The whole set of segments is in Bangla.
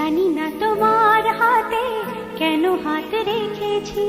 জানি না তোমার হাতে কেন হাত রেখেছি।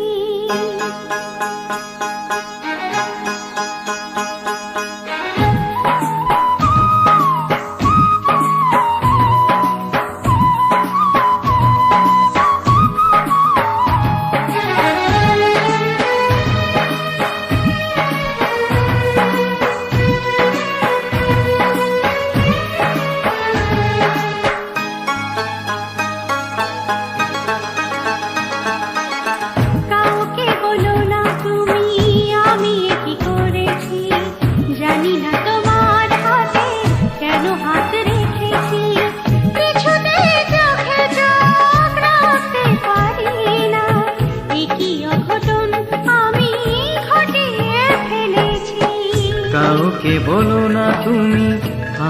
কাউকে বলো না তুমি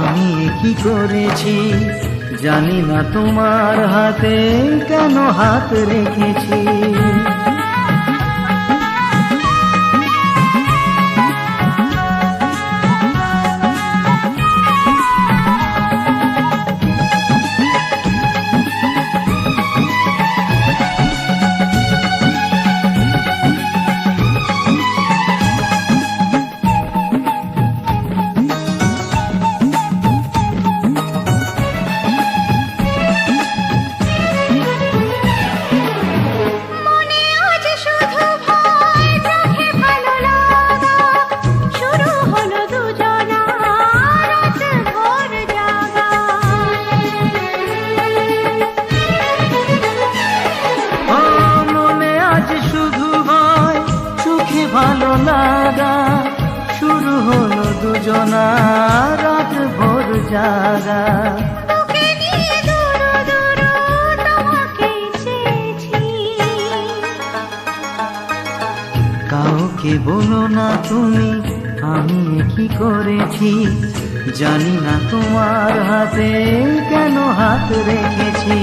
আমি কি করেছি, জানি না তোমার হাতে কেন হাত রেখেছি। ভালো লাগা শুরু হলো দুজনা রাত ভোর জাগা। কাউকে বলো না তুমি আমি কি করেছি, জানি না তোমার হাতে কেন হাত রেখেছি।